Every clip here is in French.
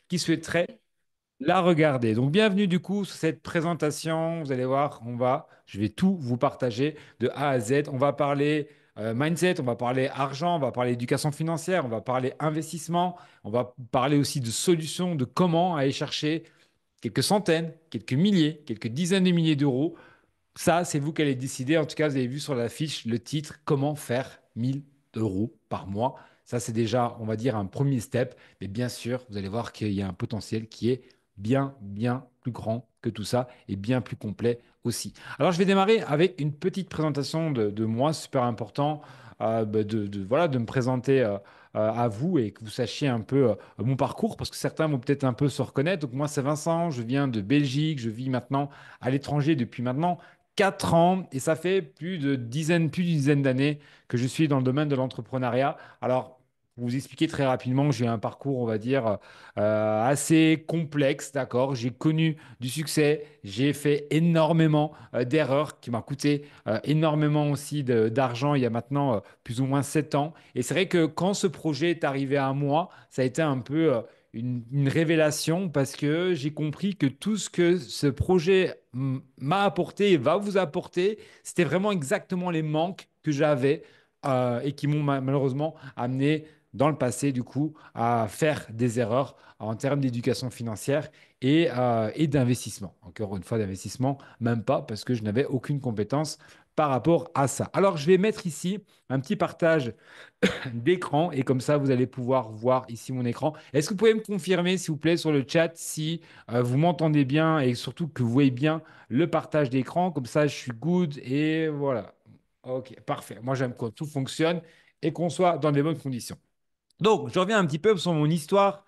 qui souhaiteraient la regarder. Donc, bienvenue du coup sur cette présentation. Vous allez voir, je vais tout vous partager de A à Z. On va parler mindset, on va parler argent, on va parler éducation financière, on va parler investissement, on va parler aussi de solutions, de comment aller chercher quelques centaines, quelques milliers, quelques dizaines de milliers d'euros. Ça, c'est vous qui allez décider. En tout cas, vous avez vu sur la fiche le titre, comment faire 1 000 euros par mois. Ça, c'est déjà, on va dire, un premier step. Mais bien sûr, vous allez voir qu'il y a un potentiel qui est bien, bien plus grand que tout ça et bien plus complet aussi. Alors, je vais démarrer avec une petite présentation de moi, super important, voilà, de me présenter à vous et que vous sachiez un peu mon parcours, parce que certains vont peut-être un peu se reconnaître. Donc, moi, c'est Vincent, je viens de Belgique, je vis maintenant à l'étranger depuis maintenant 4 ans et ça fait plus d'une dizaine d'années que je suis dans le domaine de l'entrepreneuriat. Alors, pour vous expliquer très rapidement, j'ai un parcours, on va dire, assez complexe, d'accord? J'ai connu du succès, j'ai fait énormément d'erreurs qui m'ont coûté énormément aussi d'argent il y a maintenant plus ou moins 7 ans. Et c'est vrai que quand ce projet est arrivé à moi, ça a été un peu une révélation parce que j'ai compris que tout ce que ce projet m'a apporté et va vous apporter, c'était vraiment exactement les manques que j'avais et qui m'ont malheureusement amené dans le passé, du coup, à faire des erreurs en termes d'éducation financière et d'investissement. Encore une fois, d'investissement, même pas parce que je n'avais aucune compétence par rapport à ça. Alors, je vais mettre ici un petit partage d'écran et comme ça, vous allez pouvoir voir ici mon écran. Est-ce que vous pouvez me confirmer, s'il vous plaît, sur le chat si vous m'entendez bien et surtout que vous voyez bien le partage d'écran? Comme ça, je suis good et voilà. Ok, parfait. Moi, j'aime quand tout fonctionne et qu'on soit dans des bonnes conditions. Donc, je reviens un petit peu sur mon histoire.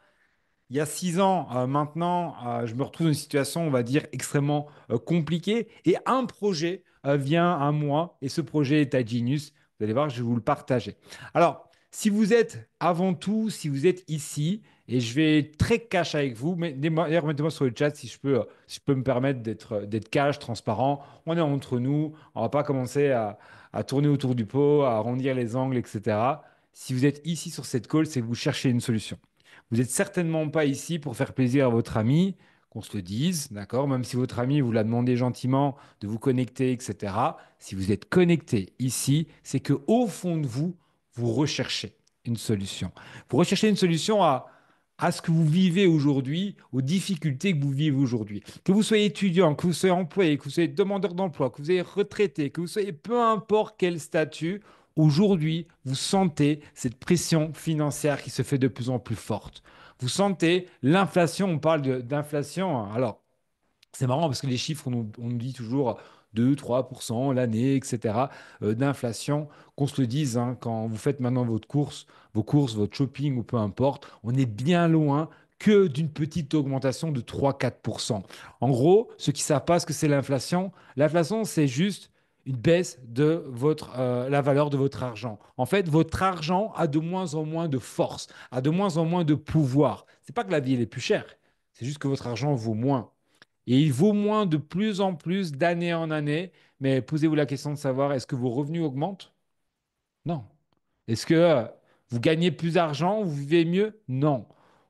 Il y a 6 ans maintenant, je me retrouve dans une situation, on va dire, extrêmement compliquée. Et un projet vient à moi, et ce projet est à Genius. Vous allez voir, je vais vous le partager. Alors, si vous êtes avant tout, si vous êtes ici, et je vais être très cash avec vous, mais d'ailleurs, mettez-moi sur le chat si je peux me permettre d'être cash, transparent. On est entre nous, on ne va pas commencer à tourner autour du pot, à arrondir les angles, etc. Si vous êtes ici sur cette call, c'est que vous cherchez une solution. Vous n'êtes certainement pas ici pour faire plaisir à votre ami, qu'on se le dise, d'accord? Même si votre ami vous l'a demandé gentiment de vous connecter, etc. Si vous êtes connecté ici, c'est que au fond de vous, vous recherchez une solution. Vous recherchez une solution à ce que vous vivez aujourd'hui, aux difficultés que vous vivez aujourd'hui. Que vous soyez étudiant, que vous soyez employé, que vous soyez demandeur d'emploi, que vous soyez retraité, que vous soyez peu importe quel statut, aujourd'hui, vous sentez cette pression financière qui se fait de plus en plus forte. Vous sentez l'inflation, on parle d'inflation. Alors, c'est marrant parce que les chiffres, on nous dit toujours 2-3% l'année, etc., d'inflation. Qu'on se le dise, hein, quand vous faites maintenant vos courses, votre shopping ou peu importe, on est bien loin que d'une petite augmentation de 3-4%. En gros, ceux qui ne savent pas ce que c'est l'inflation, c'est juste une baisse de la valeur de votre argent. En fait, votre argent a de moins en moins de force, a de moins en moins de pouvoir. C'est pas que la vie elle est plus chère, c'est juste que votre argent vaut moins. Et il vaut moins de plus en plus d'année en année. Mais posez-vous la question de savoir, est-ce que vos revenus augmentent? Non. Est-ce que vous gagnez plus d'argent, vous vivez mieux? Non.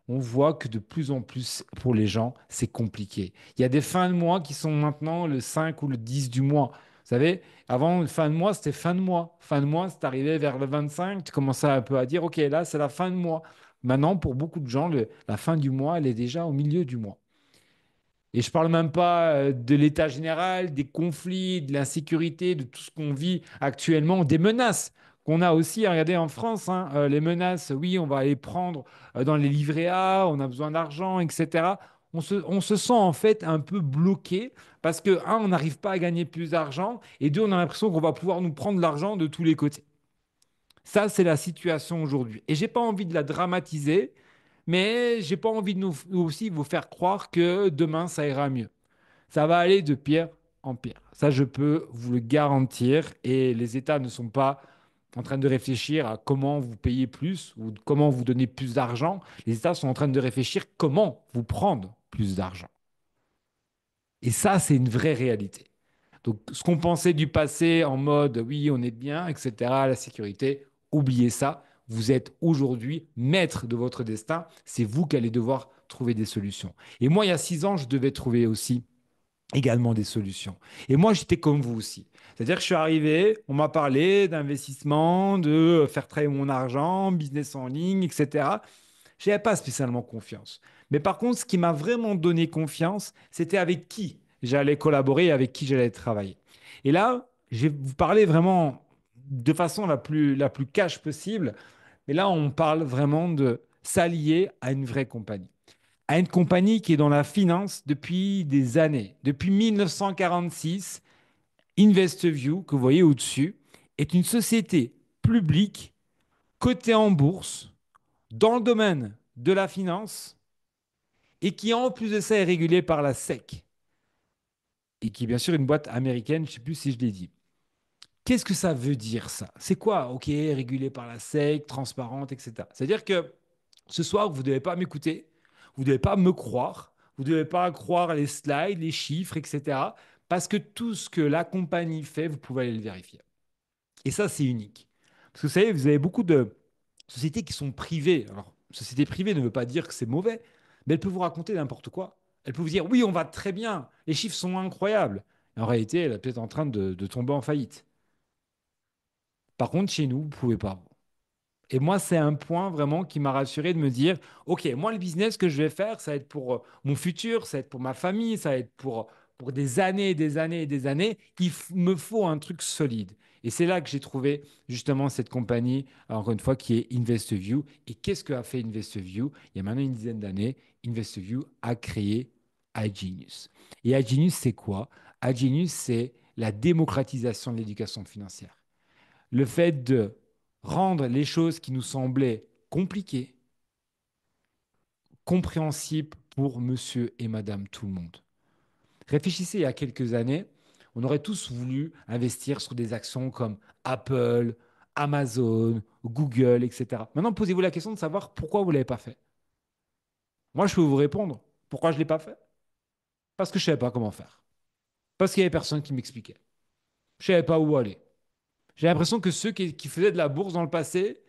On voit que de plus en plus, pour les gens, c'est compliqué. Il y a des fins de mois qui sont maintenant le 5 ou le 10 du mois. Vous savez, avant, fin de mois, c'était fin de mois. Fin de mois, c'est arrivé vers le 25. Tu commençais un peu à dire, OK, là, c'est la fin de mois. Maintenant, pour beaucoup de gens, la fin du mois, elle est déjà au milieu du mois. Et je parle même pas de l'état général, des conflits, de l'insécurité, de tout ce qu'on vit actuellement, des menaces qu'on a aussi. Regardez en France, hein, les menaces, oui, on va les prendre dans les livrets A, on a besoin d'argent, etc. On se sent en fait un peu bloqué parce que, un, on n'arrive pas à gagner plus d'argent et deux, on a l'impression qu'on va pouvoir nous prendre l'argent de tous les côtés. Ça, c'est la situation aujourd'hui. Et j'ai pas envie de la dramatiser, mais j'ai pas envie de nous aussi vous faire croire que demain, ça ira mieux. Ça va aller de pire en pire. Ça, je peux vous le garantir. Et les États ne sont pas en train de réfléchir à comment vous payer plus ou comment vous donner plus d'argent. Les États sont en train de réfléchir comment vous prendre plus d'argent. Et ça, c'est une vraie réalité. Donc, ce qu'on pensait du passé en mode oui, on est bien, etc., la sécurité, oubliez ça. vous êtes aujourd'hui maître de votre destin. C'est vous qui allez devoir trouver des solutions. Et moi, il y a 6 ans, je devais trouver aussi également des solutions. Et moi, j'étais comme vous aussi. C'est-à-dire que je suis arrivé, on m'a parlé d'investissement, de faire travailler mon argent, business en ligne, etc. Je n'avais pas spécialement confiance. Mais par contre, ce qui m'a vraiment donné confiance, c'était avec qui j'allais collaborer et avec qui j'allais travailler. Et là, je vais vous parler vraiment de façon la plus cash possible. Mais là, on parle vraiment de s'allier à une vraie compagnie. À une compagnie qui est dans la finance depuis des années. Depuis 1946, InvestView, que vous voyez au-dessus, est une société publique cotée en bourse dans le domaine de la finance et qui, en plus de ça, est régulée par la SEC et qui est bien sûr une boîte américaine, je ne sais plus si je l'ai dit. Qu'est-ce que ça veut dire ça? C'est quoi? Ok, régulé par la SEC, transparente, etc. C'est-à-dire que ce soir, vous ne devez pas m'écouter, vous ne devez pas me croire, vous ne devez pas croire les slides, les chiffres, etc. Parce que tout ce que la compagnie fait, vous pouvez aller le vérifier. Et ça, c'est unique. Parce que vous savez, vous avez beaucoup de sociétés qui sont privées. Alors, société privée ne veut pas dire que c'est mauvais, mais elle peut vous raconter n'importe quoi. Elle peut vous dire, oui, on va très bien, les chiffres sont incroyables. Et en réalité, elle est peut-être en train de tomber en faillite. Par contre, chez nous, vous ne pouvez pas. Et moi, c'est un point vraiment qui m'a rassuré de me dire, OK, moi, le business que je vais faire, ça va être pour mon futur, ça va être pour ma famille, ça va être pour des années et des années et des années. Me faut un truc solide. Et c'est là que j'ai trouvé justement cette compagnie, encore une fois, qui est InvestView. Et qu'est-ce que a fait InvestView? Il y a maintenant une dizaine d'années, InvestView a créé iGenius. Et iGenius, c'est quoi? iGenius, c'est la démocratisation de l'éducation financière. Le fait de rendre les choses qui nous semblaient compliquées, compréhensibles pour monsieur et madame tout le monde. Réfléchissez, il y a quelques années, on aurait tous voulu investir sur des actions comme Apple, Amazon, Google, etc. Maintenant, posez-vous la question de savoir pourquoi vous ne l'avez pas fait. Moi, je peux vous répondre. Pourquoi je ne l'ai pas fait? Parce que je ne savais pas comment faire. Parce qu'il n'y avait personne qui m'expliquait. Je ne savais pas où aller. J'ai l'impression que ceux qui faisaient de la bourse dans le passé,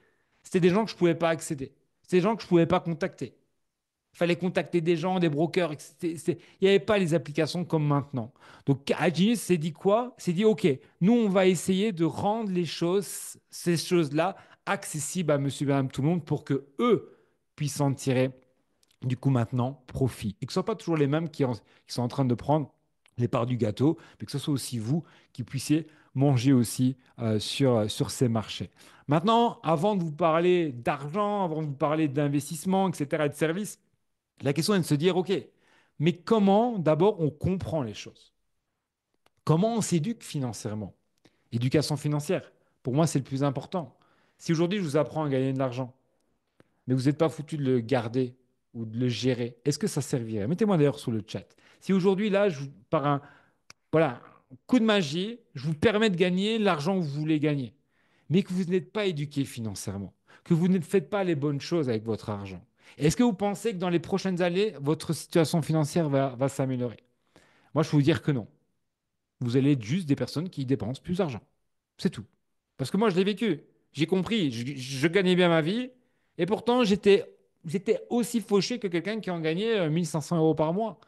c'était des gens que je ne pouvais pas accéder. C'était des gens que je ne pouvais pas contacter. Il fallait contacter des gens, des brokers. Il n'y avait pas les applications comme maintenant. Donc, Agis s'est dit quoi? S'est dit, OK, nous, on va essayer de rendre les choses, ces choses-là, accessibles à monsieur et madame tout le monde pour que eux puissent en tirer du coup maintenant profit. Et que ce ne soit pas toujours les mêmes qui sont en train de prendre les parts du gâteau, mais que ce soit aussi vous qui puissiez manger aussi sur ces marchés. Maintenant, avant de vous parler d'argent, avant de vous parler d'investissement, etc., et de services, la question est de se dire, OK, mais comment d'abord on comprend les choses? Comment on s'éduque financièrement? Éducation financière, pour moi, c'est le plus important. Si aujourd'hui je vous apprends à gagner de l'argent, mais vous n'êtes pas foutu de le garder ou de le gérer, est-ce que ça servirait? Mettez-moi d'ailleurs sur le chat. Si aujourd'hui, là, par un voilà, coup de magie, je vous permets de gagner l'argent que vous voulez gagner, mais que vous n'êtes pas éduqué financièrement, que vous ne faites pas les bonnes choses avec votre argent, est-ce que vous pensez que dans les prochaines années, votre situation financière va s'améliorer? Moi, je peux vous dire que non. Vous allez être juste des personnes qui dépensent plus d'argent. C'est tout. Parce que moi, je l'ai vécu. J'ai compris. Je gagnais bien ma vie. Et pourtant, j'étais aussi fauché que quelqu'un qui en gagnait 1500 euros par mois.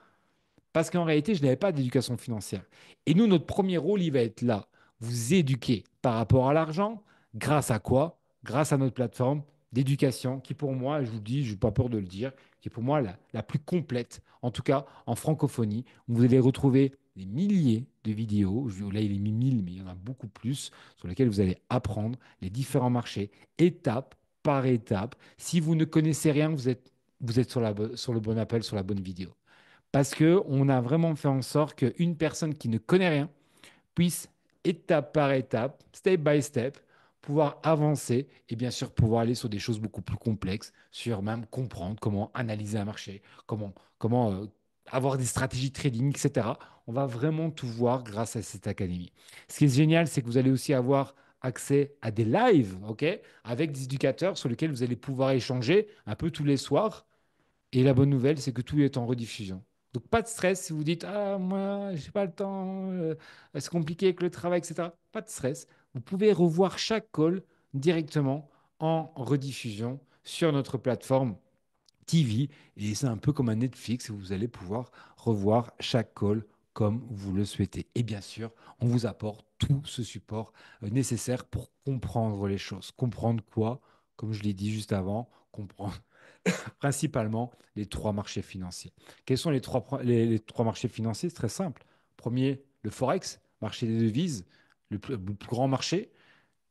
Parce qu'en réalité, je n'avais pas d'éducation financière. Et nous, notre premier rôle, il va être là. Vous éduquer par rapport à l'argent. Grâce à quoi? Grâce à notre plateforme d'éducation qui, pour moi, je vous le dis, je n'ai pas peur de le dire, qui est pour moi la plus complète, en tout cas en francophonie. Vous allez retrouver des milliers de vidéos. Là, il est mis 1000, mais il y en a beaucoup plus, sur lesquelles vous allez apprendre les différents marchés, étape par étape. Si vous ne connaissez rien, vous êtes sur le bon appel, sur la bonne vidéo. Parce qu'on a vraiment fait en sorte qu'une personne qui ne connaît rien puisse, étape par étape, step by step, pouvoir avancer et bien sûr pouvoir aller sur des choses beaucoup plus complexes, sur même comprendre comment analyser un marché, comment avoir des stratégies de trading, etc. On va vraiment tout voir grâce à cette académie. Ce qui est génial, c'est que vous allez aussi avoir accès à des lives, ok, avec des éducateurs sur lesquels vous allez pouvoir échanger un peu tous les soirs et la bonne nouvelle, c'est que tout est en rediffusion. Donc, pas de stress si vous dites, ah, moi, j'ai pas le temps, c'est compliqué avec le travail, etc. Pas de stress. Vous pouvez revoir chaque call directement en rediffusion sur notre plateforme TV. Et c'est un peu comme un Netflix où vous allez pouvoir revoir chaque call comme vous le souhaitez. Et bien sûr, on vous apporte tout ce support nécessaire pour comprendre les choses. Comprendre quoi? Comme je l'ai dit juste avant, comprendre principalement les trois marchés financiers. Quels sont les trois marchés financiers? C'est très simple. Premier, le Forex, marché des devises, le plus grand marché.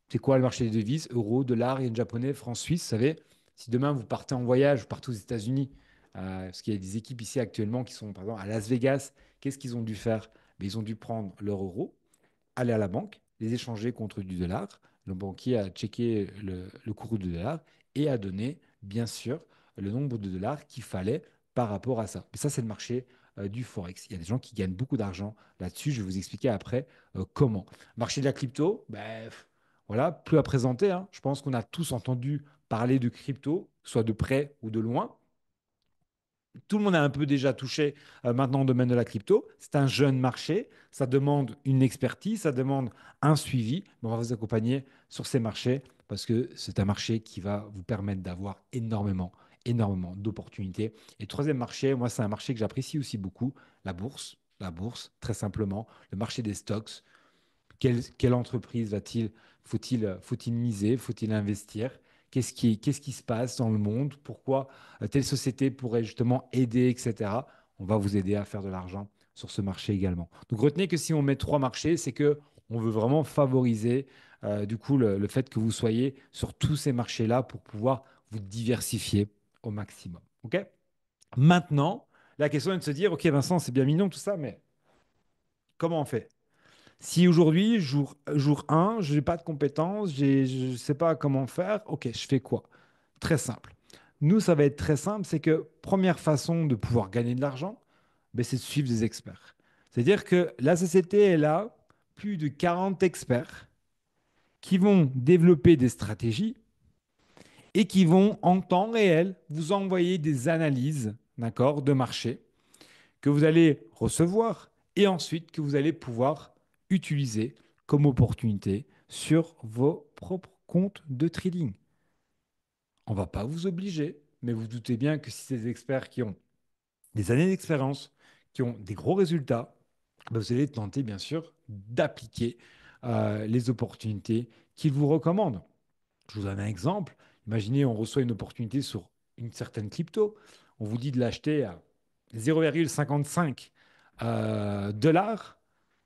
C'est quoi le marché des devises? Euro, dollar, yen japonais, franc suisse. Vous savez, si demain vous partez en voyage, vous partez aux États-Unis, parce qu'il y a des équipes ici actuellement qui sont par exemple à Las Vegas, qu'est-ce qu'ils ont dû faire? Ben, ils ont dû prendre leur euro, aller à la banque, les échanger contre du dollar. Le banquier a checké le cours du dollar et a donné, bien sûr, le nombre de dollars qu'il fallait par rapport à ça. Mais ça, c'est le marché du Forex. Il y a des gens qui gagnent beaucoup d'argent là-dessus. Je vais vous expliquer après comment. Marché de la crypto, ben, voilà, plus à présenter, hein. Je pense qu'on a tous entendu parler de crypto, soit de près ou de loin. Tout le monde a un peu déjà touché maintenant au domaine de la crypto. C'est un jeune marché, ça demande une expertise, ça demande un suivi. Mais on va vous accompagner sur ces marchés parce que c'est un marché qui va vous permettre d'avoir énormément, énormément d'opportunités. Et troisième marché, moi, c'est un marché que j'apprécie aussi beaucoup, la bourse. La bourse, très simplement, le marché des stocks. Quelle entreprise faut-il miser, faut-il investir? Qu'est-ce qui se passe dans le monde? Pourquoi telle société pourrait justement aider, etc. On va vous aider à faire de l'argent sur ce marché également. Donc retenez que si on met trois marchés, c'est que on veut vraiment favoriser du coup le fait que vous soyez sur tous ces marchés-là pour pouvoir vous diversifier au maximum. OK? Maintenant, la question est de se dire, OK Vincent, c'est bien mignon tout ça, mais comment on fait? Si aujourd'hui, jour 1, je n'ai pas de compétences, je ne sais pas comment faire, ok, je fais quoi? Très simple. Nous, ça va être très simple, c'est que première façon de pouvoir gagner de l'argent, ben, c'est de suivre des experts. C'est-à-dire que la société est là, plus de 40 experts qui vont développer des stratégies et qui vont en temps réel vous envoyer des analyses, d'accord, de marché que vous allez recevoir et ensuite que vous allez pouvoir utiliser comme opportunité sur vos propres comptes de trading. On ne va pas vous obliger, mais vous doutez bien que si c'est des experts qui ont des années d'expérience, qui ont des gros résultats, ben vous allez tenter bien sûr d'appliquer les opportunités qu'ils vous recommandent. Je vous donne un exemple. Imaginez, on reçoit une opportunité sur une certaine crypto. On vous dit de l'acheter à 0,55 dollars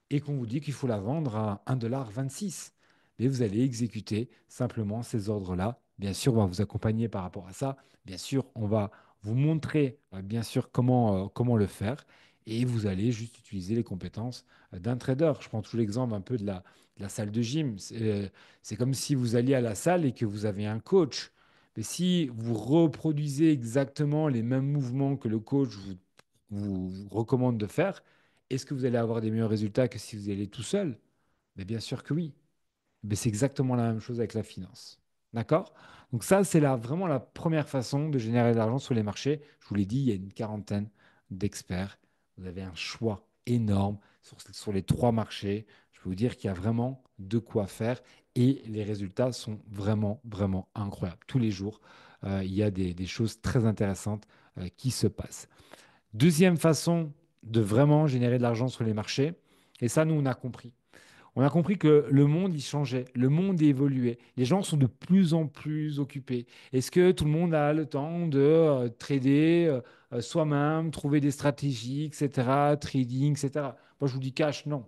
et qu'on vous dit qu'il faut la vendre à 1,26 $. Mais vous allez exécuter simplement ces ordres-là. Bien sûr, on va vous accompagner par rapport à ça. Bien sûr, on va vous montrer bien sûr comment le faire. Et vous allez juste utiliser les compétences d'un trader. Je prends toujours l'exemple un peu de la salle de gym. C'est comme si vous alliez à la salle et que vous avez un coach. Mais si vous reproduisez exactement les mêmes mouvements que le coach vous recommande de faire, est-ce que vous allez avoir des meilleurs résultats que si vous y allez tout seul? Mais bien sûr que oui. Mais c'est exactement la même chose avec la finance. D'accord? Donc ça, c'est vraiment la première façon de générer de l'argent sur les marchés. Je vous l'ai dit, il y a une quarantaine d'experts. Vous avez un choix énorme sur les trois marchés. Je peux vous dire qu'il y a vraiment de quoi faire et les résultats sont vraiment, vraiment incroyables. Tous les jours, il y a des choses très intéressantes qui se passent. Deuxième façon de vraiment générer de l'argent sur les marchés, et ça, nous, on a compris. On a compris que le monde, il changeait, le monde évoluait. Les gens sont de plus en plus occupés. Est-ce que tout le monde a le temps de trader soi-même, trouver des stratégies, etc., trading, etc. Moi, je vous dis cash, non.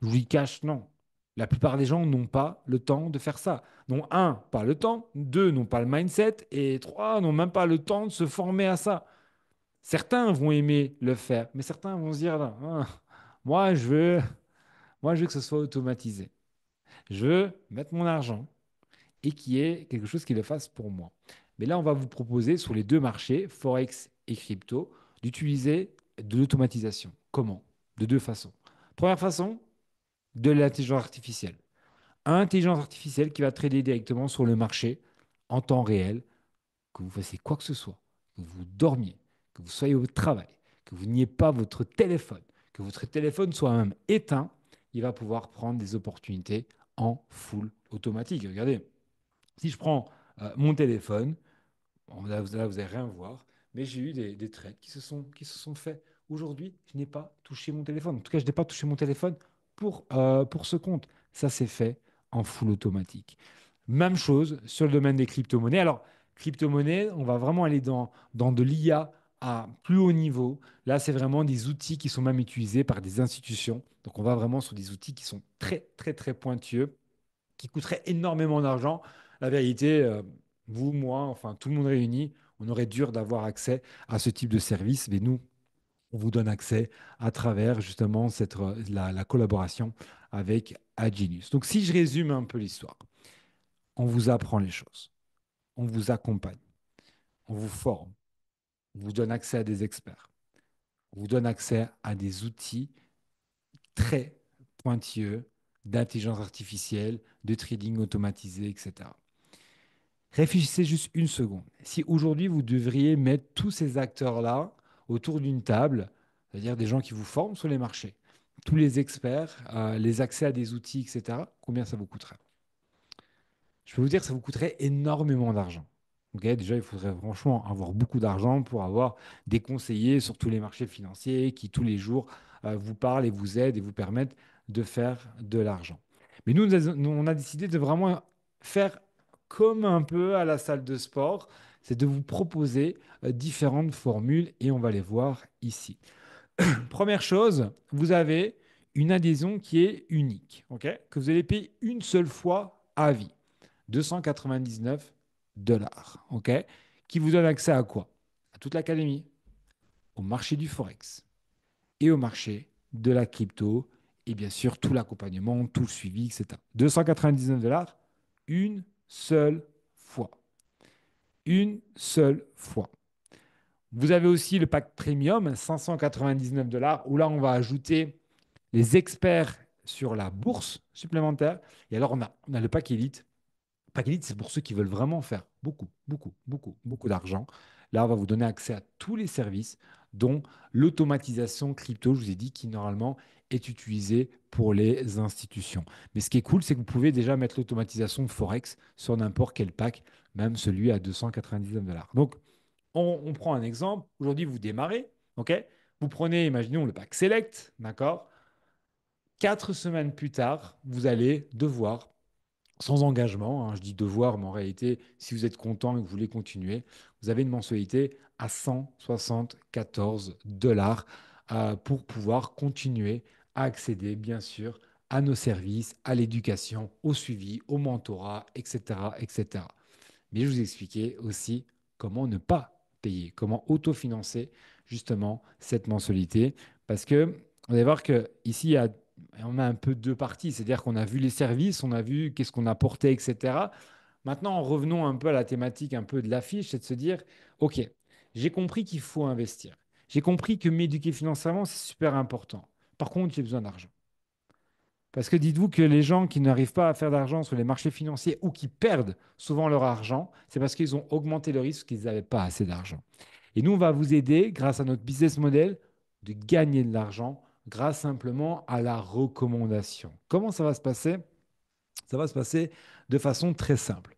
Je vous dis cash, non. La plupart des gens n'ont pas le temps de faire ça. Donc, un, pas le temps. Deux, n'ont pas le mindset. Et trois, n'ont même pas le temps de se former à ça. Certains vont aimer le faire, mais certains vont se dire, ah, moi, je veux, moi, je veux que ce soit automatisé. Je veux mettre mon argent et qu'il y ait quelque chose qui le fasse pour moi. Mais là, on va vous proposer sur les deux marchés, Forex et crypto, d'utiliser de l'automatisation. Comment? De deux façons. Première façon, de l'intelligence artificielle. Intelligence artificielle qui va trader directement sur le marché en temps réel, que vous fassiez quoi que ce soit, que vous dormiez, que vous soyez au travail, que vous n'ayez pas votre téléphone, que votre téléphone soit même éteint, il va pouvoir prendre des opportunités en full automatique. Regardez, Si je prends mon téléphone, bon, là, vous n'allez rien voir, mais j'ai eu des trades qui se sont faits. Aujourd'hui, je n'ai pas touché mon téléphone. En tout cas, je n'ai pas touché mon téléphone pour ce compte. Ça s'est fait en full automatique. Même chose sur le domaine des crypto-monnaies. Alors, crypto-monnaies, on va vraiment aller dans de l'IA à plus haut niveau. Là, c'est vraiment des outils qui sont même utilisés par des institutions. Donc, on va vraiment sur des outils qui sont très, très, très pointueux qui coûterait énormément d'argent. La vérité, vous, moi, enfin tout le monde réuni, on aurait dur d'avoir accès à ce type de service, mais nous, on vous donne accès à travers justement la collaboration avec Agilius. Donc si je résume un peu l'histoire, on vous apprend les choses, on vous accompagne, on vous forme, on vous donne accès à des experts, on vous donne accès à des outils très pointilleux d'intelligence artificielle, de trading automatisé, etc. Réfléchissez juste une seconde. Si aujourd'hui vous devriez mettre tous ces acteurs-là autour d'une table, c'est-à-dire des gens qui vous forment sur les marchés, tous les experts, les accès à des outils, etc., combien ça vous coûterait? Je peux vous dire que ça vous coûterait énormément d'argent. Ok, déjà, il faudrait franchement avoir beaucoup d'argent pour avoir des conseillers sur tous les marchés financiers qui, tous les jours, vous parlent et vous aident et vous permettent de faire de l'argent. Mais nous, on a décidé de vraiment faire comme un peu à la salle de sport, c'est de vous proposer différentes formules et on va les voir ici. Première chose, vous avez une adhésion qui est unique, ok, que vous allez payer une seule fois à vie. 299 dollars, ok? Qui vous donne accès à quoi? À toute l'académie, au marché du Forex et au marché de la crypto et bien sûr tout l'accompagnement, tout le suivi, etc. 299 dollars, une seule fois. Une seule fois. Vous avez aussi le pack premium, 599 dollars, où là on va ajouter les experts sur la bourse supplémentaire. Et alors on a le pack élite. Pack Elite, c'est pour ceux qui veulent vraiment faire beaucoup, beaucoup, beaucoup, beaucoup d'argent. Là, on va vous donner accès à tous les services, dont l'automatisation crypto, je vous ai dit, qui normalement est utilisée pour les institutions. Mais ce qui est cool, c'est que vous pouvez déjà mettre l'automatisation de Forex sur n'importe quel pack, même celui à 299 dollars. Donc, on prend un exemple. Aujourd'hui, vous démarrez, OK? Vous prenez, imaginons, le pack Select, d'accord? 4 semaines plus tard, vous allez devoir sans engagement, hein, je dis devoir, mais en réalité, si vous êtes content et que vous voulez continuer, vous avez une mensualité à 174 dollars pour pouvoir continuer à accéder, bien sûr, à nos services, à l'éducation, au suivi, au mentorat, etc., etc. Mais je vous ai expliqué aussi comment ne pas payer, comment autofinancer justement cette mensualité. Parce que vous allez voir que ici, on a un peu deux parties, c'est-à-dire qu'on a vu les services, on a vu qu'est-ce qu'on apportait, etc. Maintenant, revenons un peu à la thématique un peu de l'affiche, c'est de se dire, OK, j'ai compris qu'il faut investir. J'ai compris que m'éduquer financièrement, c'est super important. Par contre, j'ai besoin d'argent. Parce que dites-vous que les gens qui n'arrivent pas à faire d'argent sur les marchés financiers ou qui perdent souvent leur argent, c'est parce qu'ils ont augmenté le risque qu'ils n'avaient pas assez d'argent. Et nous, on va vous aider, grâce à notre business model, de gagner de l'argent grâce simplement à la recommandation. Comment ça va se passer? Ça va se passer de façon très simple.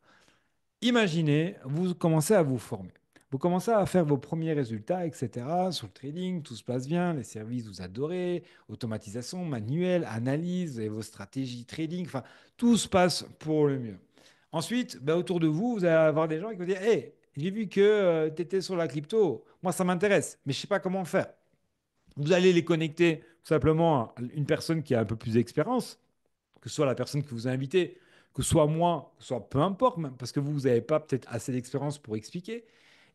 Imaginez, vous commencez à vous former. Vous commencez à faire vos premiers résultats, etc. Sur le trading, tout se passe bien, les services, vous adorez, automatisation, manuel, analyse, vous avez vos stratégies trading, enfin, tout se passe pour le mieux. Ensuite, ben, autour de vous, vous allez avoir des gens qui vont dire, hey, j'ai vu que tu étais sur la crypto, moi ça m'intéresse, mais je ne sais pas comment faire. Vous allez les connecter tout simplement à une personne qui a un peu plus d'expérience, que ce soit la personne qui vous a invité, que ce soit moi, que ce soit peu importe, même, parce que vous n'avez pas peut-être assez d'expérience pour expliquer.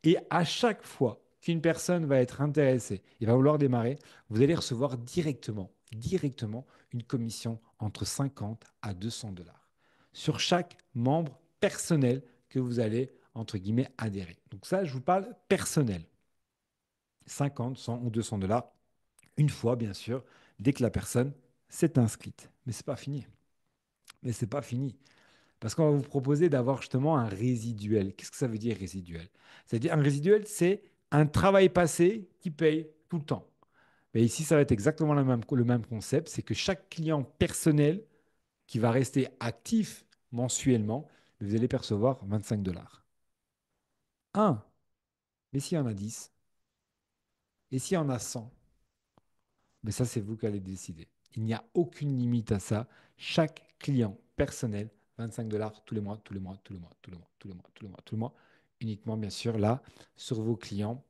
Et à chaque fois qu'une personne va être intéressée et va vouloir démarrer, vous allez recevoir directement une commission entre 50 à 200 dollars sur chaque membre personnel que vous allez, entre guillemets, adhérer. Donc ça, je vous parle personnel. 50, 100 ou 200 dollars, une fois, bien sûr, dès que la personne s'est inscrite. Mais c'est pas fini. Mais c'est pas fini. Parce qu'on va vous proposer d'avoir justement un résiduel. Qu'est-ce que ça veut dire résiduel? C'est-à-dire un résiduel, c'est un travail passé qui paye tout le temps. Mais ici, ça va être exactement le même concept. C'est que chaque client personnel qui va rester actif mensuellement, vous allez percevoir 25 dollars. Un, mais s'il y en a 10, et s'il y en a 100, mais ça, c'est vous qui allez décider. Il n'y a aucune limite à ça. Chaque client personnel, 25 dollars tous les mois, tous les mois, tous les mois, tous les mois, tous les mois, tous les mois, tous les mois. Uniquement, bien sûr, là, sur vos clients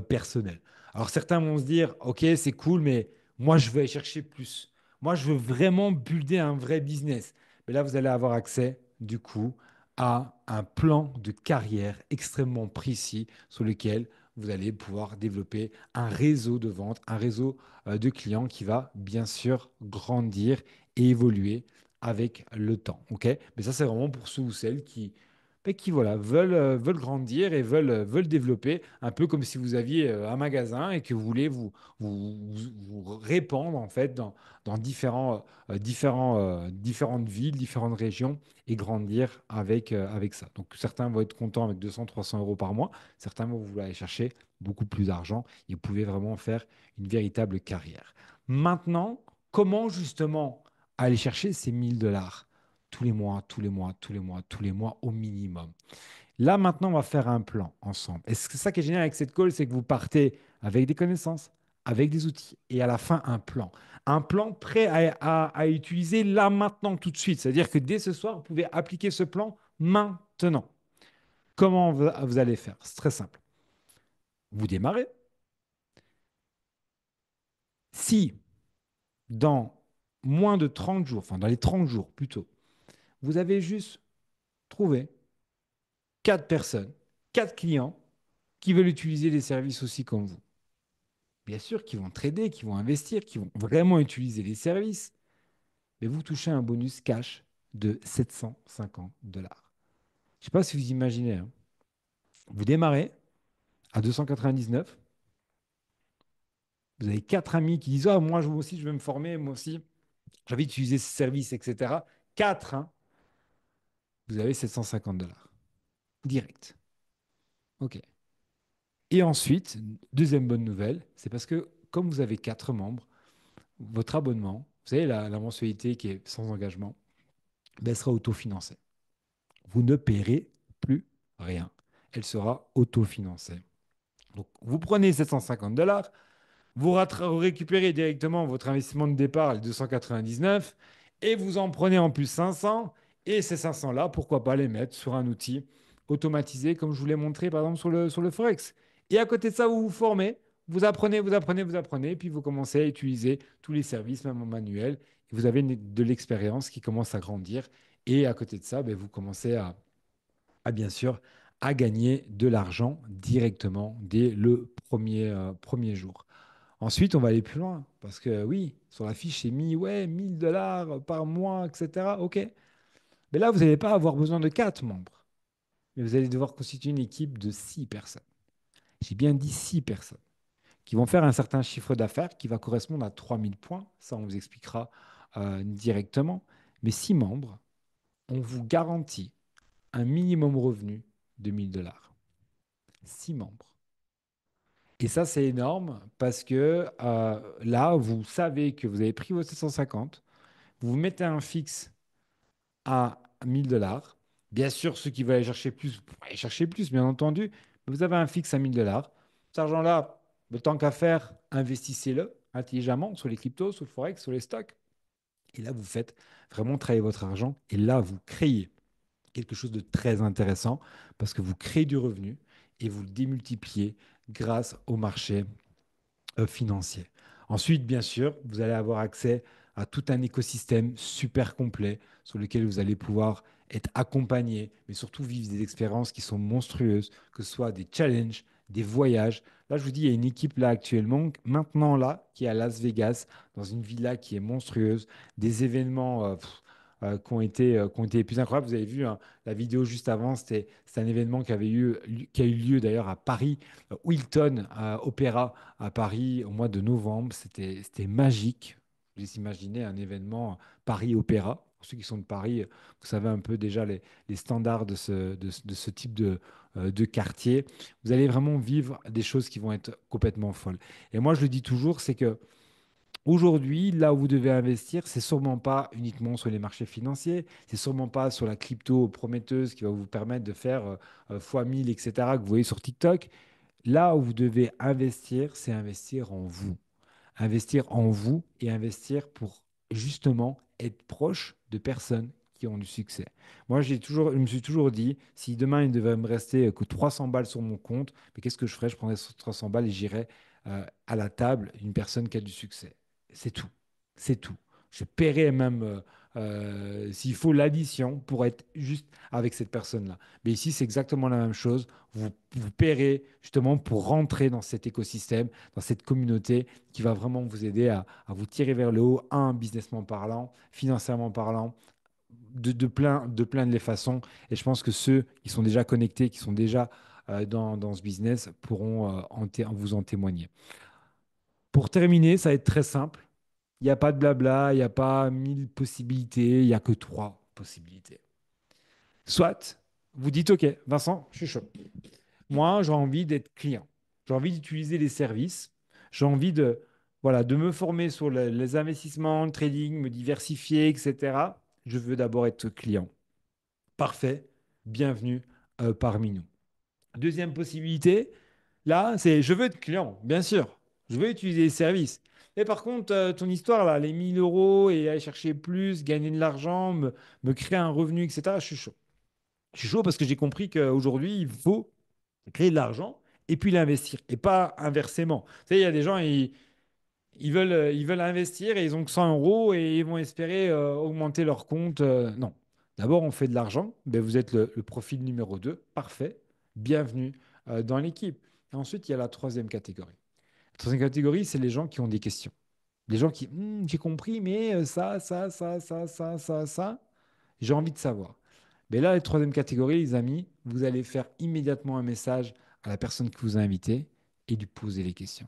personnels. Alors, certains vont se dire, OK, c'est cool, mais moi, je veux aller chercher plus. Moi, je veux vraiment builder un vrai business. Mais là, vous allez avoir accès, du coup, à un plan de carrière extrêmement précis sur lequel vous allez pouvoir développer un réseau de vente, un réseau de clients qui va bien sûr grandir et évoluer avec le temps. OK? Mais ça, c'est vraiment pour ceux ou celles qui voilà, veulent grandir et veulent développer, un peu comme si vous aviez un magasin et que vous voulez vous répandre en fait dans différentes villes, différentes régions et grandir avec ça. Donc certains vont être contents avec 200, 300 euros par mois, certains vont vouloir aller chercher beaucoup plus d'argent et vous pouvez vraiment faire une véritable carrière. Maintenant, comment justement aller chercher ces 1000 dollars? Tous les mois, tous les mois, tous les mois, tous les mois au minimum. Là, maintenant, on va faire un plan ensemble. Et c'est ça qui est génial avec cette call, c'est que vous partez avec des connaissances, avec des outils, et à la fin, un plan. Un plan prêt à utiliser là, maintenant, tout de suite. C'est-à-dire que dès ce soir, vous pouvez appliquer ce plan maintenant. Comment vous allez faire? C'est très simple. Vous démarrez. Si dans moins de 30 jours, enfin dans les 30 jours plutôt, vous avez juste trouvé 4 personnes, 4 clients qui veulent utiliser les services aussi comme vous. Bien sûr, qui vont trader, qui vont investir, qui vont vraiment utiliser les services, mais vous touchez un bonus cash de 750 dollars. Je ne sais pas si vous imaginez, hein. Vous démarrez à 299, vous avez 4 amis qui disent ah, moi aussi, je veux me former, moi aussi, j'ai envie d'utiliser ce service, etc. 4, hein, vous avez 750 dollars. Direct. OK. Et ensuite, deuxième bonne nouvelle, c'est parce que comme vous avez 4 membres, votre abonnement, vous savez, la mensualité qui est sans engagement, ben, elle sera autofinancée. Vous ne paierez plus rien. Elle sera autofinancée. Donc, vous prenez 750 dollars, vous récupérez directement votre investissement de départ, les 299, et vous en prenez en plus 500. Et ces 500-là, pourquoi pas les mettre sur un outil automatisé, comme je vous l'ai montré par exemple sur le Forex. Et à côté de ça, vous vous formez, vous apprenez, vous apprenez, vous apprenez, puis vous commencez à utiliser tous les services, même en manuel. Et vous avez de l'expérience qui commence à grandir. Et à côté de ça, ben, vous commencez à bien sûr à gagner de l'argent directement dès le premier jour. Ensuite, on va aller plus loin parce que oui, sur la fiche, c'est mis ouais, 1000 dollars par mois, etc. OK. Mais là, vous n'allez pas avoir besoin de 4 membres, mais vous allez devoir constituer une équipe de 6 personnes. J'ai bien dit 6 personnes qui vont faire un certain chiffre d'affaires qui va correspondre à 3000 points. Ça, on vous expliquera directement. Mais 6 membres, on vous garantit un minimum revenu de 1000 dollars. 6 membres. Et ça, c'est énorme parce que là, vous savez que vous avez pris vos 750, vous mettez un fixe à 1000 dollars. Bien sûr, ceux qui veulent aller chercher plus, vous pouvez aller chercher plus, bien entendu, mais vous avez un fixe à 1000 dollars. Cet argent-là, le temps qu'à faire, investissez-le intelligemment sur les cryptos, sur le forex, sur les stocks. Et là, vous faites vraiment travailler votre argent. Et là, vous créez quelque chose de très intéressant parce que vous créez du revenu et vous le démultipliez grâce au marché financier. Ensuite, bien sûr, vous allez avoir accès à tout un écosystème super complet sur lequel vous allez pouvoir être accompagné, mais surtout vivre des expériences qui sont monstrueuses, que ce soit des challenges, des voyages. Là, je vous dis, il y a une équipe là actuellement, maintenant là, qui est à Las Vegas, dans une villa qui est monstrueuse, des événements qui ont été les plus incroyables. Vous avez vu hein, la vidéo juste avant, c'était un événement qui a eu lieu d'ailleurs à Paris, Hilton Opéra à Paris au mois de novembre. C'était magique. Vous imaginez un événement Paris Opéra. Pour ceux qui sont de Paris, vous savez un peu déjà les standards de ce type de quartier. Vous allez vraiment vivre des choses qui vont être complètement folles. Et moi, je le dis toujours, c'est que Aujourd'hui, là où vous devez investir, c'est sûrement pas uniquement sur les marchés financiers, c'est sûrement pas sur la crypto prometteuse qui va vous permettre de faire fois 1000, etc., que vous voyez sur TikTok. Là où vous devez investir, c'est investir en vous. Investir en vous et investir pour justement être proche de personnes qui ont du succès. Moi, je me suis toujours dit, si demain il devait me rester que 300 balles sur mon compte, mais qu'est-ce que je ferais? Je prendrais ces 300 balles et j'irais à la table d'une personne qui a du succès. C'est tout. C'est tout. Je paierais même, s'il faut, l'addition pour être juste avec cette personne-là. Mais ici, c'est exactement la même chose. Vous paierez justement pour rentrer dans cet écosystème, dans cette communauté qui va vraiment vous aider à vous tirer vers le haut, businessment parlant, financièrement parlant, de plein de les façons. Et je pense que ceux qui sont déjà connectés, qui sont déjà dans ce business, pourront vous en témoigner. Pour terminer, ça va être très simple. Il n'y a pas de blabla, il n'y a pas 1000 possibilités, il n'y a que trois possibilités. Soit vous dites, OK, Vincent, je suis chaud. Moi, j'ai envie d'être client. J'ai envie d'utiliser les services. J'ai envie voilà, de me former sur les investissements, le trading, me diversifier, etc. Je veux d'abord être client. Parfait. Bienvenue parmi nous. Deuxième possibilité, là, c'est je veux être client, bien sûr. Je veux utiliser les services. Mais par contre, ton histoire, là, les 1000 euros et aller chercher plus, gagner de l'argent, me créer un revenu, etc., je suis chaud. Je suis chaud parce que j'ai compris qu'aujourd'hui, il faut créer de l'argent et puis l'investir et pas inversement. Tu sais, il y a des gens, ils veulent investir et ils ont que 100 euros et ils vont espérer augmenter leur compte. Non. D'abord, on fait de l'argent. Ben, vous êtes le profil numéro 2. Parfait. Bienvenue dans l'équipe. Et ensuite, il y a la troisième catégorie. La troisième catégorie, c'est les gens qui ont des questions. Les gens qui, j'ai compris, mais ça, j'ai envie de savoir. Mais là, la troisième catégorie, les amis, vous allez faire immédiatement un message à la personne qui vous a invité et lui poser les questions.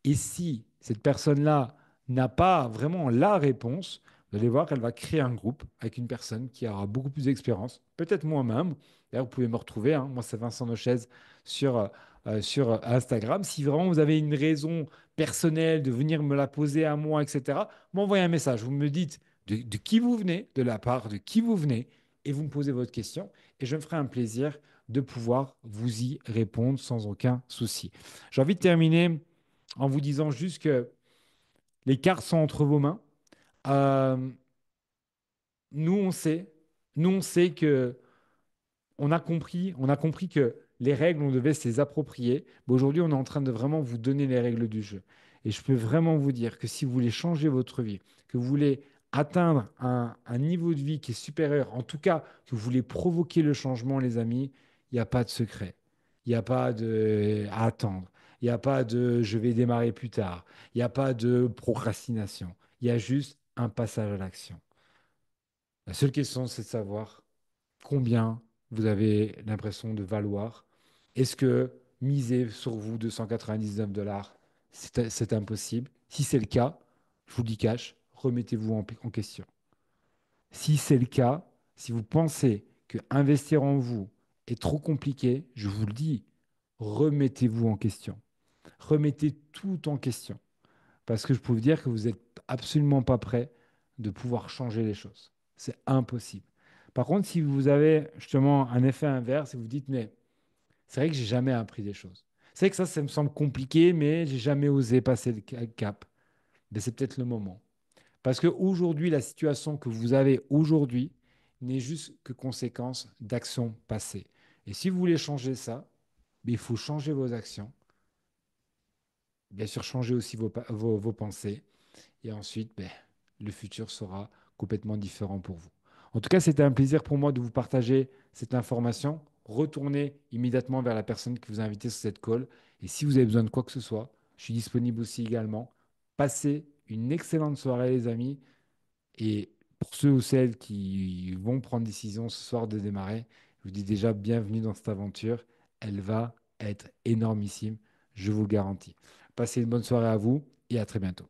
Et si cette personne-là n'a pas vraiment la réponse, vous allez voir qu'elle va créer un groupe avec une personne qui aura beaucoup plus d'expérience, peut-être moi-même. D'ailleurs, vous pouvez me retrouver, hein. Moi, c'est Vincent Nochez sur Instagram. Si vraiment vous avez une raison personnelle de venir me la poser à moi, etc., m'envoyez un message. Vous me dites de qui vous venez, de la part de qui vous venez, et vous me posez votre question. Et je me ferai un plaisir de pouvoir vous y répondre sans aucun souci. J'ai envie de terminer en vous disant juste que les cartes sont entre vos mains. Euh, nous, on sait, nous, on sait que on a compris que les règles, on devait se les approprier. Mais aujourd'hui, on est en train de vraiment vous donner les règles du jeu. Et je peux vraiment vous dire que si vous voulez changer votre vie, que vous voulez atteindre un niveau de vie qui est supérieur, en tout cas, que vous voulez provoquer le changement, les amis, il n'y a pas de secret. Il n'y a pas de à attendre. Il n'y a pas de je vais démarrer plus tard. Il n'y a pas de procrastination. Il y a juste un passage à l'action. La seule question, c'est de savoir combien vous avez l'impression de valoir. Est-ce que miser sur vous 299 $, c'est impossible? Si c'est le cas, je vous le dis cash, remettez-vous en question. Si c'est le cas, si vous pensez que investir en vous est trop compliqué, je vous le dis, remettez-vous en question. Remettez tout en question. Parce que je peux vous dire que vous n'êtes absolument pas prêt de pouvoir changer les choses. C'est impossible. Par contre, si vous avez justement un effet inverse et vous dites, mais c'est vrai que j'ai jamais appris des choses. C'est vrai que ça me semble compliqué, mais j'ai jamais osé passer le cap. Mais c'est peut-être le moment. Parce qu'aujourd'hui, la situation que vous avez aujourd'hui n'est juste que conséquence d'actions passées. Et si vous voulez changer ça, il faut changer vos actions, bien sûr changer aussi vos pensées. Et ensuite, ben, le futur sera complètement différent pour vous. En tout cas, c'était un plaisir pour moi de vous partager cette information. Retournez immédiatement vers la personne qui vous a invité sur cette call. Et si vous avez besoin de quoi que ce soit, je suis disponible aussi également. Passez une excellente soirée, les amis. Et pour ceux ou celles qui vont prendre décision ce soir de démarrer, je vous dis déjà bienvenue dans cette aventure. Elle va être énormissime, je vous le garantis. Passez une bonne soirée à vous et à très bientôt.